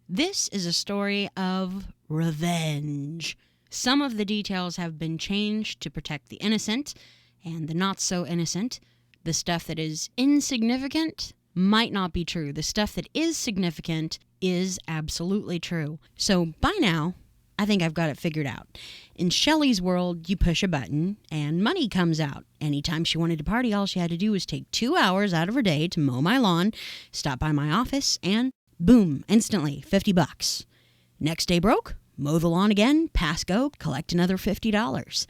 This is a story of revenge. Some of the details have been changed to protect the innocent and the not so innocent. The stuff that is insignificant might not be true. The stuff that is significant is absolutely true. So by now, I think I've got it figured out. In Shelley's world, you push a button and money comes out. Anytime she wanted to party, all she had to do was take 2 hours out of her day to mow my lawn, stop by my office, and boom, instantly, $50. Next day broke, mow the lawn again, pass go, collect another $50.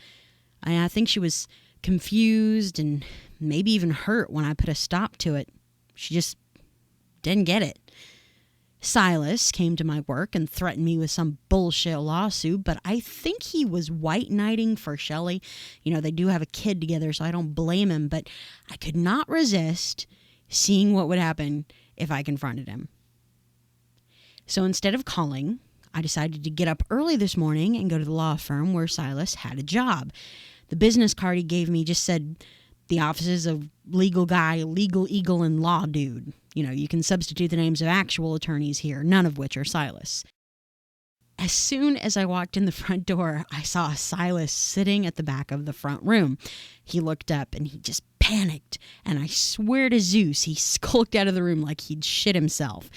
I think she was confused and maybe even hurt when I put a stop to it. She just didn't get it. Silas came to my work and threatened me with some bullshit lawsuit, but I think he was white knighting for Shelley. You know, they do have a kid together, so I don't blame him, but I could not resist seeing what would happen if I confronted him. So instead of calling, I decided to get up early this morning and go to the law firm where Silas had a job. The business card he gave me just said the offices of legal guy, legal eagle, and law dude. You know, you can substitute the names of actual attorneys here, none of which are Silas. As soon as I walked in the front door, I saw Silas sitting at the back of the front room. He looked up and he just panicked, and I swear to Zeus, he skulked out of the room like he'd shit himself.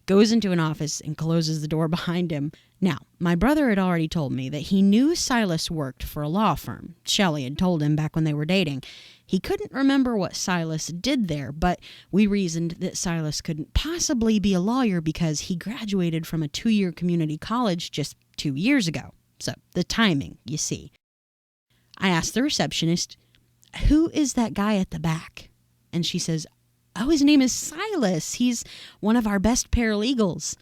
Goes into an office and closes the door behind him. Now, my brother had already told me that he knew Silas worked for a law firm. Shelley had told him back when they were dating. He couldn't remember what Silas did there, but we reasoned that Silas couldn't possibly be a lawyer because he graduated from a 2-year community college just 2 years ago. So, the timing, you see. I asked the receptionist, "Who is that guy at the back?" And she says, "Oh, his name is Silas. He's one of our best paralegals."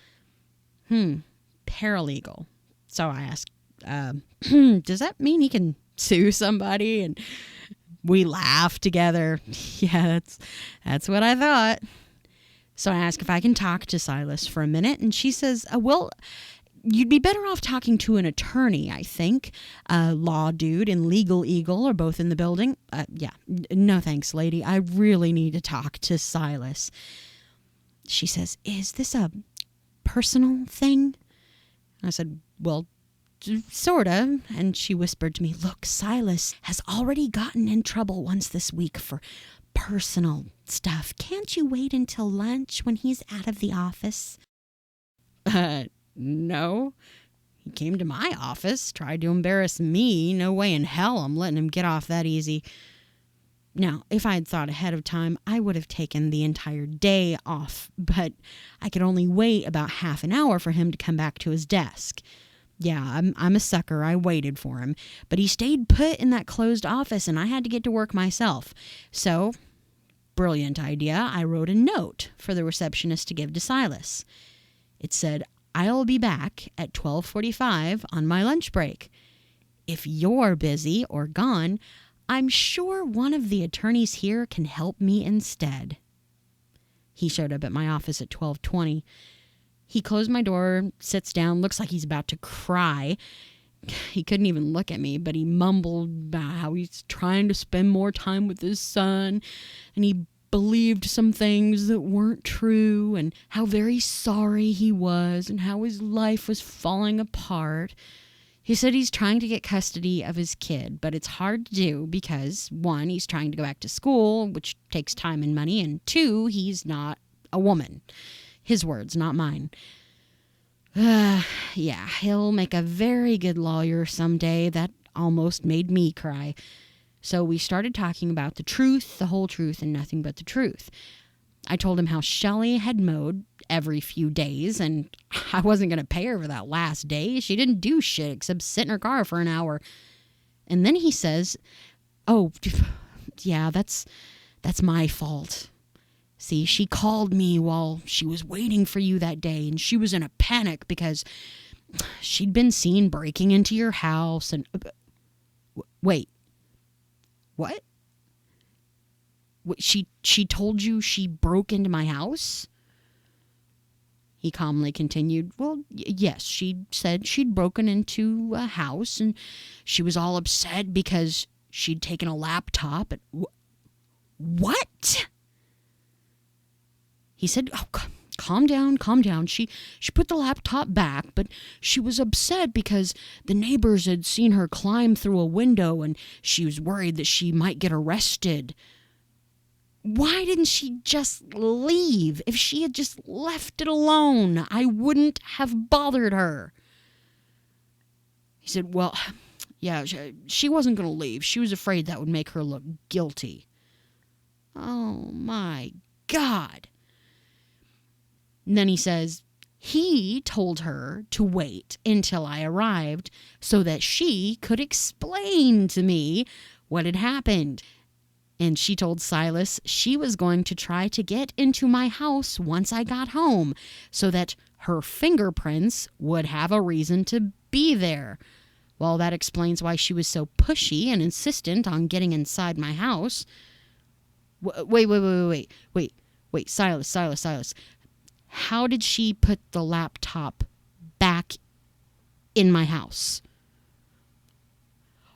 Paralegal. So I asked, does that mean he can sue somebody? And we laughed together. Yeah, that's what I thought. So I asked if I can talk to Silas for a minute, and she says, well, you'd be better off talking to an attorney, I think. Law dude and legal eagle are both in the building. No thanks, lady. I really need to talk to Silas. She says, is this a personal thing? I said, well, sorta. And she whispered to me, look, Silas has already gotten in trouble once this week for personal stuff. Can't you wait until lunch when he's out of the office? No. He came to my office, tried to embarrass me. No way in hell I'm letting him get off that easy. Now, if I had thought ahead of time, I would have taken the entire day off, but I could only wait about half an hour for him to come back to his desk. Yeah, I'm a sucker. I waited for him, but he stayed put in that closed office, and I had to get to work myself. So, brilliant idea, I wrote a note for the receptionist to give to Silas. It said, I'll be back at 12:45 on my lunch break. If you're busy or gone, I'm sure one of the attorneys here can help me instead. He showed up at my office at 12:20. He closed my door, sits down, looks like he's about to cry. He couldn't even look at me, but he mumbled about how he's trying to spend more time with his son, and he believed some things that weren't true, and how very sorry he was, and how his life was falling apart. He said he's trying to get custody of his kid, but it's hard to do because, 1, he's trying to go back to school, which takes time and money, and 2, he's not a woman. His words, not mine. Yeah, he'll make a very good lawyer someday. That almost made me cry. So we started talking about the truth, the whole truth, and nothing but the truth. I told him how Shelley had mowed every few days, and I wasn't going to pay her for that last day. She didn't do shit except sit in her car for an hour. And then he says, oh, yeah, that's my fault. See, she called me while she was waiting for you that day, and she was in a panic because she'd been seen breaking into your house, and... Wait. What? She told you she broke into my house? He calmly continued, well, yes, she said she'd broken into a house, and she was all upset because she'd taken a laptop. And what? He said, oh, calm down, calm down. She put the laptop back, but she was upset because the neighbors had seen her climb through a window and she was worried that she might get arrested. Why didn't she just leave? If she had just left it alone, I wouldn't have bothered her. He said, well, yeah, she wasn't going to leave. She was afraid that would make her look guilty. Oh, my God. And then he says, he told her to wait until I arrived so that she could explain to me what had happened. And she told Silas she was going to try to get into my house once I got home so that her fingerprints would have a reason to be there. Well, that explains why she was so pushy and insistent on getting inside my house. Wait, Silas. How did she put the laptop back in my house?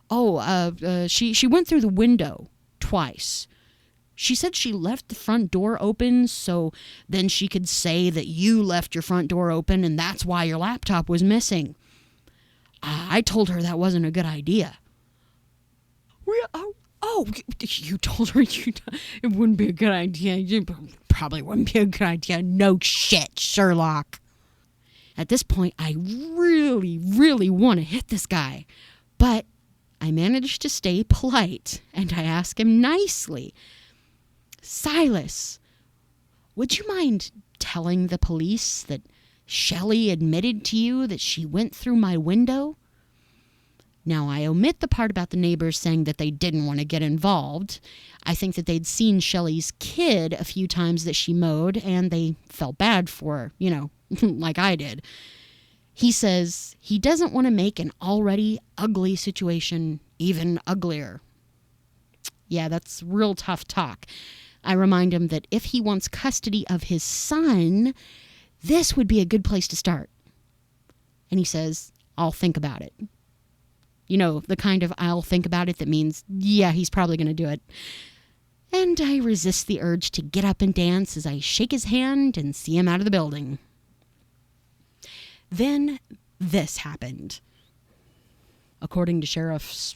She went through the window twice. She said she left the front door open so then she could say that you left your front door open and that's why your laptop was missing. I told her that wasn't a good idea. You told her it wouldn't be a good idea. It probably wouldn't be a good idea. No shit, Sherlock. At this point, I really, really want to hit this guy. But I managed to stay polite, and I asked him nicely, Silas, would you mind telling the police that Shelley admitted to you that she went through my window? Now, I omit the part about the neighbors saying that they didn't want to get involved. I think that they'd seen Shelley's kid a few times that she mowed, and they felt bad for her, like I did. He says he doesn't want to make an already ugly situation even uglier. Yeah, that's real tough talk. I remind him that if he wants custody of his son, this would be a good place to start. And he says, I'll think about it. The kind of I'll think about it that means, yeah, he's probably going to do it. And I resist the urge to get up and dance as I shake his hand and see him out of the building. Then this happened. According to Sheriff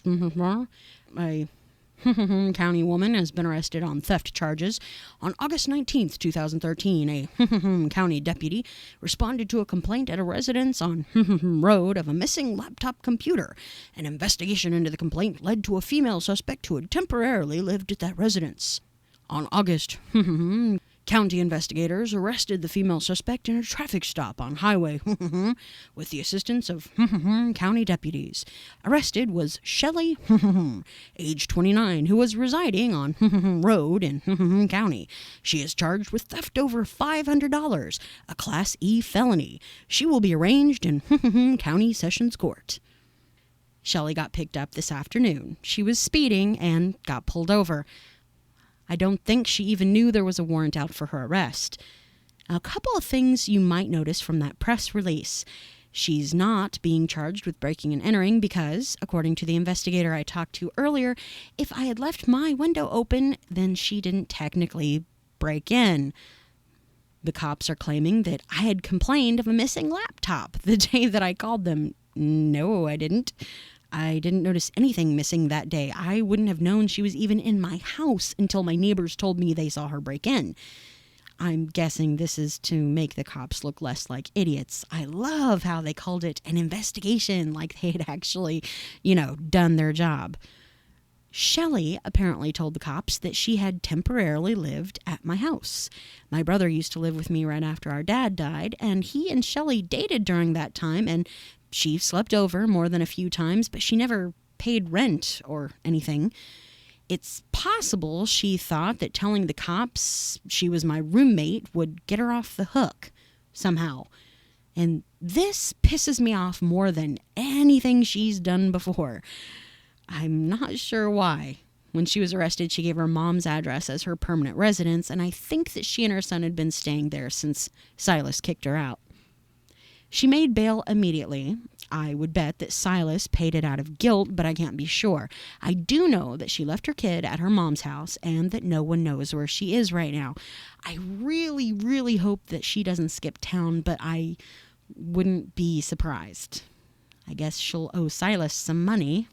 a county woman has been arrested on theft charges. On August 19th, 2013, a county deputy responded to a complaint at a residence on Road of a missing laptop computer. An investigation into the complaint led to a female suspect who had temporarily lived at that residence. On August, county investigators arrested the female suspect in a traffic stop on highway with the assistance of county deputies. Arrested was Shelley, age 29, who was residing on Road in county. She is charged with theft over $500, a Class E felony. She will be arraigned in county sessions court. Shelley got picked up this afternoon. She was speeding and got pulled over. I don't think she even knew there was a warrant out for her arrest. A couple of things you might notice from that press release. She's not being charged with breaking and entering because, according to the investigator I talked to earlier, if I had left my window open, then she didn't technically break in. The cops are claiming that I had complained of a missing laptop the day that I called them. No, I didn't. I didn't notice anything missing that day. I wouldn't have known she was even in my house until my neighbors told me they saw her break in. I'm guessing this is to make the cops look less like idiots. I love how they called it an investigation, like they had actually, done their job. Shelley apparently told the cops that she had temporarily lived at my house. My brother used to live with me right after our dad died, and he and Shelley dated during that time, and she slept over more than a few times, but she never paid rent or anything. It's possible she thought that telling the cops she was my roommate would get her off the hook somehow. And this pisses me off more than anything she's done before. I'm not sure why. When she was arrested, she gave her mom's address as her permanent residence, and I think that she and her son had been staying there since Silas kicked her out. She made bail immediately. I would bet that Silas paid it out of guilt, but I can't be sure. I do know that she left her kid at her mom's house and that no one knows where she is right now. I really, really hope that she doesn't skip town, but I wouldn't be surprised. I guess she'll owe Silas some money.